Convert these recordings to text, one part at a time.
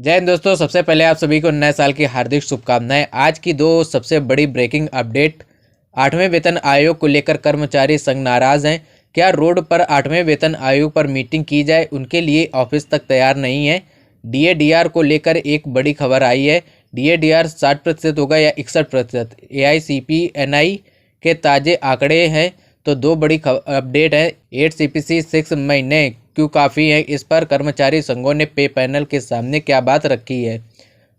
जय हिंद दोस्तों, सबसे पहले आप सभी को नए साल की हार्दिक शुभकामनाएं। आज की दो सबसे बड़ी ब्रेकिंग अपडेट। 8वें वेतन आयोग को लेकर कर्मचारी संघ नाराज हैं। क्या रोड पर 8वें वेतन आयोग पर मीटिंग की जाए, उनके लिए ऑफिस तक तैयार नहीं है। डीएडीआर को लेकर एक बड़ी खबर आई है। डीएडीआर 60% होगा या 61%। एआईसीपीएनआई के ताज़े आंकड़े हैं तो दो बड़ी अपडेट है। 8 सीपीसी 6 महीने क्यों काफ़ी है, इस पर कर्मचारी संघों ने पे पैनल के सामने क्या बात रखी है,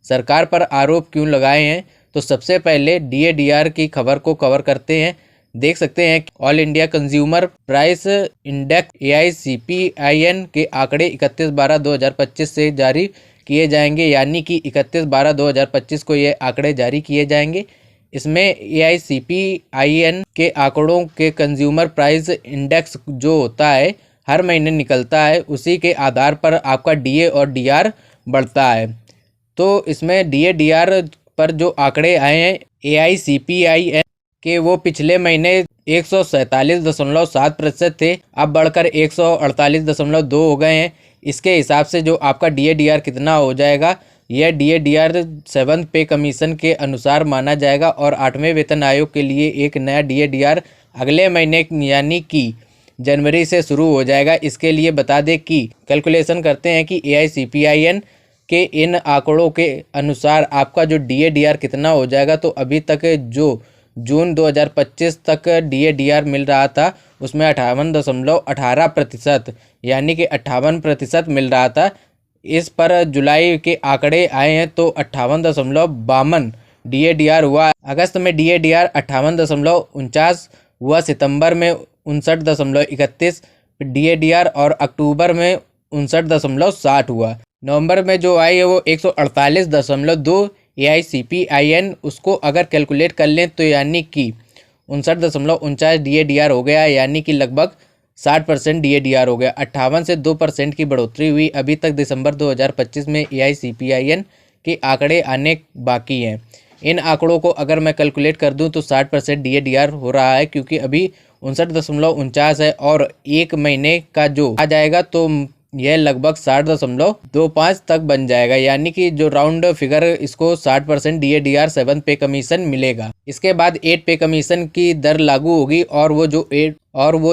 सरकार पर आरोप क्यों लगाए हैं। तो सबसे पहले डीएडीआर की खबर को कवर करते हैं। देख सकते हैं all India consumer price index AICPIN के आंकड़े 31/12/2025 से जारी किए जाएंगे, यानी कि 31/12/2025 को ये आंकड़े जारी किए जाएंगे। इसमें एआईसीपीआईएन के आंकड़ों के कंज्यूमर प्राइस इंडेक्स जो होता है हर महीने निकलता है, उसी के आधार पर आपका डीए और डीआर बढ़ता है। तो इसमें डीए-डीआर पर जो आंकड़े आए हैं एआईसीपीआईएन के, वो पिछले महीने 147.7% थे, अब बढ़कर 148.2 हो गए हैं। इसके हिसाब से जो आपका डीए-डीआर कितना हो जाएगा, यह डीए-डीआर 7th पे कमीशन के अनुसार माना जाएगा और 8वें वेतन आयोग के लिए एक नया डीए-डीआर अगले महीने यानी कि जनवरी से शुरू हो जाएगा। इसके लिए बता दें कि कैलकुलेशन करते हैं कि एआईसीपीआईएन के इन आंकड़ों के अनुसार आपका जो डीए-डीआर कितना हो जाएगा। तो अभी तक जो जून 2025 तक डीए-डीआर मिल रहा था उसमें 58.18% यानी कि 58% मिल रहा था। इस पर जुलाई के आंकड़े आए हैं तो 58.52 डीए-डीआर हुआ। अगस्त में डीए-डीआर 58.49 हुआ, सितंबर में 59.31 डीए-डीआर और अक्टूबर में 59.60 हुआ। नवंबर में जो आई है वो 148.2 एआईसीपीआईएन, उसको अगर कैलकुलेट कर लें तो यानी कि 59.49 डीए-डीआर हो गया, यानी कि लगभग 60% डीए-डीआर हो गया। 58 से 2% की बढ़ोतरी हुई। अभी तक दिसंबर 2025 में एआईसीपीआईएन के आंकड़े आने बाकी हैं। इन आंकड़ों को अगर मैं कैलकुलेट कर दूं तो 60% डीए-डीआर हो रहा है, क्योंकि अभी 59.49 है और एक महीने का जो आ जाएगा तो यह लगभग 60.25 तक बन जाएगा, यानी कि जो राउंड फिगर इसको 60% डीए-डीआर 7th पे कमीशन मिलेगा। इसके बाद 8 पे कमीशन की दर लागू होगी और वो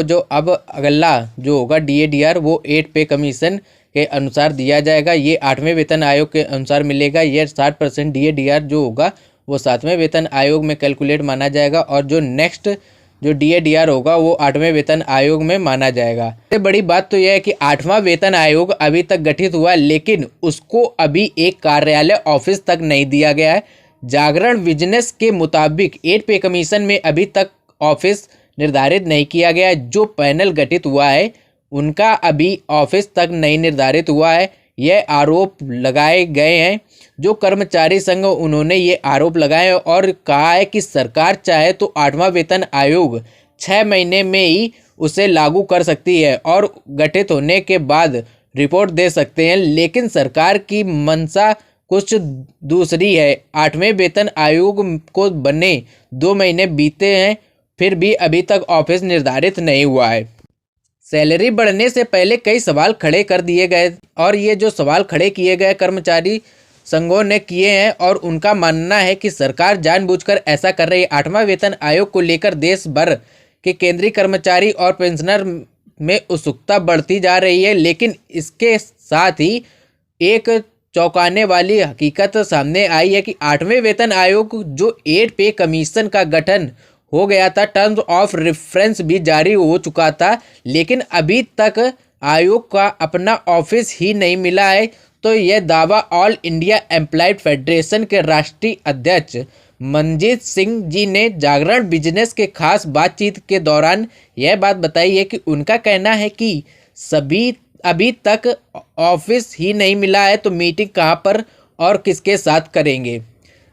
जो अब अगला जो होगा डीए-डीआर वो 8 पे कमीशन के अनुसार दिया जाएगा। ये 8वें वेतन आयोग के अनुसार मिलेगा। ये 60% डीए-डीआर जो होगा वो 7वें वेतन आयोग में कैलकुलेट माना जाएगा और जो नेक्स्ट जो डीए-डीआर होगा वो 8वें वेतन आयोग में माना जाएगा। सबसे बड़ी बात तो यह है कि 8वां वेतन आयोग अभी तक गठित हुआ, लेकिन उसको अभी एक कार्यालय ऑफिस तक नहीं दिया गया है। जागरण बिजनेस के मुताबिक 8 पे कमीशन में अभी तक ऑफिस निर्धारित नहीं किया गया है। जो पैनल गठित हुआ है उनका अभी ऑफिस तक नहीं निर्धारित हुआ है। यह आरोप लगाए गए हैं जो कर्मचारी संघ, उन्होंने ये आरोप लगाए और कहा है कि सरकार चाहे तो 8वां वेतन आयोग 6 महीने में ही उसे लागू कर सकती है और गठित होने के बाद रिपोर्ट दे सकते हैं, लेकिन सरकार की मंशा कुछ दूसरी है। 8वें वेतन आयोग को बने 2 महीने बीते हैं, फिर भी अभी तक ऑफिस निर्धारित नहीं हुआ है। सैलरी बढ़ने से पहले कई सवाल खड़े कर दिए गए और ये जो सवाल खड़े किए गए कर्मचारी संघों ने किए हैं और उनका मानना है कि सरकार जानबूझकर ऐसा कर रही है। 8वां वेतन आयोग को लेकर देश भर के केंद्रीय कर्मचारी और पेंशनर में उत्सुकता बढ़ती जा रही है, लेकिन इसके साथ ही एक चौंकाने वाली हकीकत सामने आई है कि 8वें वेतन आयोग जो 8 पे कमीशन का गठन हो गया था, टर्म्स ऑफ रेफरेंस भी जारी हो चुका था, लेकिन अभी तक आयोग का अपना ऑफिस ही नहीं मिला है। तो यह दावा ऑल इंडिया एम्प्लॉयड फेडरेशन के राष्ट्रीय अध्यक्ष मनजीत सिंह जी ने जागरण बिजनेस के खास बातचीत के दौरान यह बात बताई है कि उनका कहना है कि सभी अभी तक ऑफिस ही नहीं मिला है, तो मीटिंग कहां पर और किसके साथ करेंगे।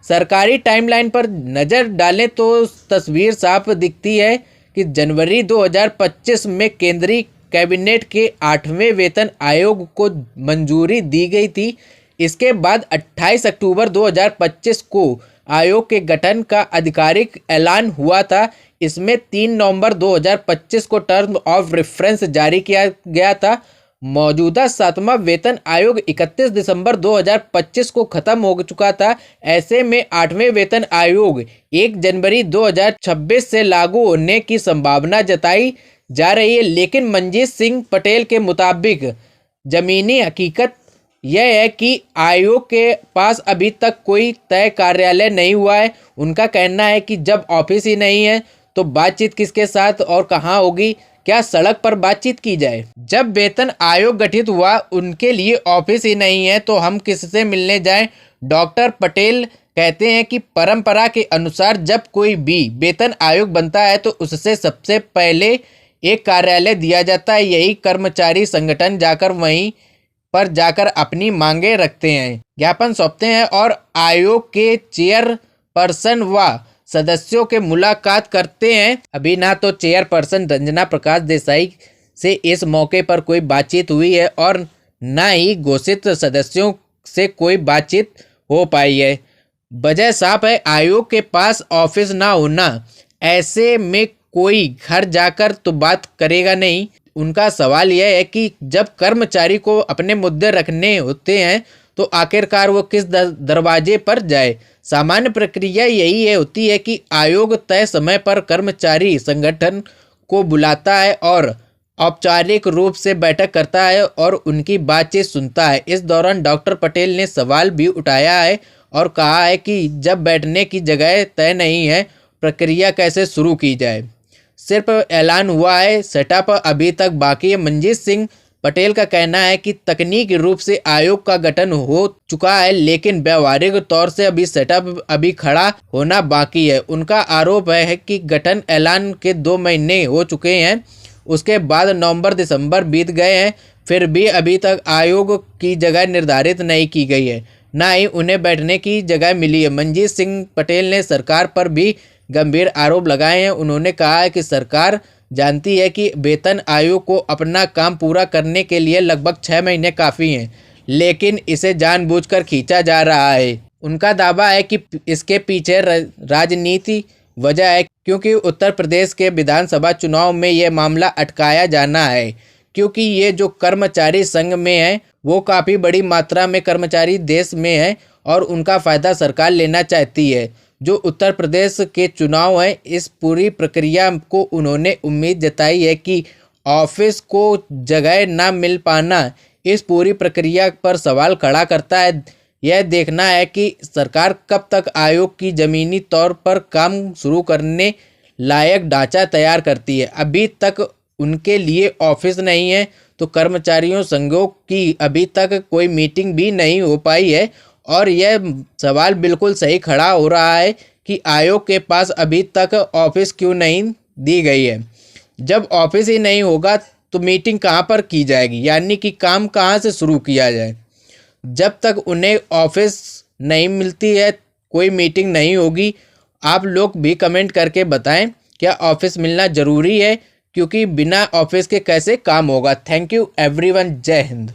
सरकारी टाइमलाइन पर नज़र डालें तो तस्वीर साफ दिखती है कि जनवरी 2025 में केंद्रीय कैबिनेट के 8वें वेतन आयोग को मंजूरी दी गई थी। इसके बाद 28 अक्टूबर 2025 को आयोग के गठन का आधिकारिक ऐलान हुआ था। इसमें 3 नवंबर 2025 को टर्म ऑफ रेफरेंस जारी किया गया था मौजूदा 7वां वेतन आयोग 31 दिसंबर 2025 को खत्म हो चुका था। ऐसे में 8वें वेतन आयोग 1 जनवरी 2026 से लागू होने की संभावना जताई जा रही है, लेकिन मंजीत सिंह पटेल के मुताबिक जमीनी हकीकत यह है कि आयोग के पास अभी तक कोई तय कार्यालय नहीं हुआ है। उनका कहना है कि जब ऑफिस ही नहीं है तो बातचीत किसके साथ और कहाँ होगी? क्या सड़क पर बातचीत की जाए? जब वेतन आयोग गठित हुआ उनके लिए ऑफिस ही नहीं है तो हम किससे मिलने जाएं? डॉक्टर पटेल कहते हैं कि परंपरा के अनुसार जब कोई भी वेतन आयोग बनता है तो उससे सबसे पहले एक कार्यालय दिया जाता है। यही कर्मचारी संगठन जाकर वहीं पर जाकर अपनी मांगे रखते हैं, ज्ञापन सौंपते हैं और आयोग के चेयरपर्सन व सदस्यों के मुलाकात करते हैं। अभी ना तो चेयरपर्सन रंजना प्रकाश देसाई से इस मौके पर कोई बातचीत हुई है और ना ही घोषित सदस्यों से कोई बातचीत हो पाई है। वजह साफ है, आयोग के पास ऑफिस ना होना। ऐसे में कोई घर जाकर तो बात करेगा नहीं। उनका सवाल यह है कि जब कर्मचारी को अपने मुद्दे रखने होते हैं तो आखिरकार वो किस दरवाजे पर जाए? सामान्य प्रक्रिया यही है होती है कि आयोग तय समय पर कर्मचारी संगठन को बुलाता है और औपचारिक रूप से बैठक करता है और उनकी बातचीत सुनता है। इस दौरान डॉक्टर पटेल ने सवाल भी उठाया है और कहा है कि जब बैठने की जगह तय नहीं है, प्रक्रिया कैसे शुरू की जाए? सिर्फ ऐलान हुआ है, सेटअप अभी तक बाकी है। मंजीत सिंह पटेल का कहना है कि तकनीकी रूप से आयोग का गठन हो चुका है, लेकिन व्यवहारिक तौर से अभी सेटअप अभी खड़ा होना बाकी है। उनका आरोप है कि गठन ऐलान के 2 महीने हो चुके हैं, उसके बाद नवंबर दिसंबर बीत गए हैं, फिर भी अभी तक आयोग की जगह निर्धारित नहीं की गई है, ना ही उन्हें बैठने की जगह मिली है। मंजीत सिंह पटेल ने सरकार पर भी गंभीर आरोप लगाए हैं। उन्होंने कहा है कि सरकार जानती है कि वेतन आयोग को अपना काम पूरा करने के लिए लगभग 6 महीने काफ़ी हैं, लेकिन इसे जानबूझकर खींचा जा रहा है। उनका दावा है कि इसके पीछे राजनीति वजह है, क्योंकि उत्तर प्रदेश के विधानसभा चुनाव में यह मामला अटकाया जाना है, क्योंकि ये जो कर्मचारी संघ में है वो काफ़ी बड़ी मात्रा में कर्मचारी देश में है और उनका फ़ायदा सरकार लेना चाहती है। जो उत्तर प्रदेश के चुनाव हैं, इस पूरी प्रक्रिया को उन्होंने उम्मीद जताई है कि ऑफिस को जगह ना मिल पाना इस पूरी प्रक्रिया पर सवाल खड़ा करता है। यह देखना है कि सरकार कब तक आयोग की ज़मीनी तौर पर काम शुरू करने लायक ढांचा तैयार करती है। अभी तक उनके लिए ऑफिस नहीं है तो कर्मचारियों संघों की अभी तक कोई मीटिंग भी नहीं हो पाई है और यह सवाल बिल्कुल सही खड़ा हो रहा है कि आयोग के पास अभी तक ऑफिस क्यों नहीं दी गई है। जब ऑफिस ही नहीं होगा तो मीटिंग कहाँ पर की जाएगी, यानी कि काम कहाँ से शुरू किया जाए? जब तक उन्हें ऑफिस नहीं मिलती है कोई मीटिंग नहीं होगी। आप लोग भी कमेंट करके बताएं क्या ऑफिस मिलना ज़रूरी है, क्योंकि बिना ऑफिस के कैसे काम होगा। थैंक यू एवरीवन, जय हिंद।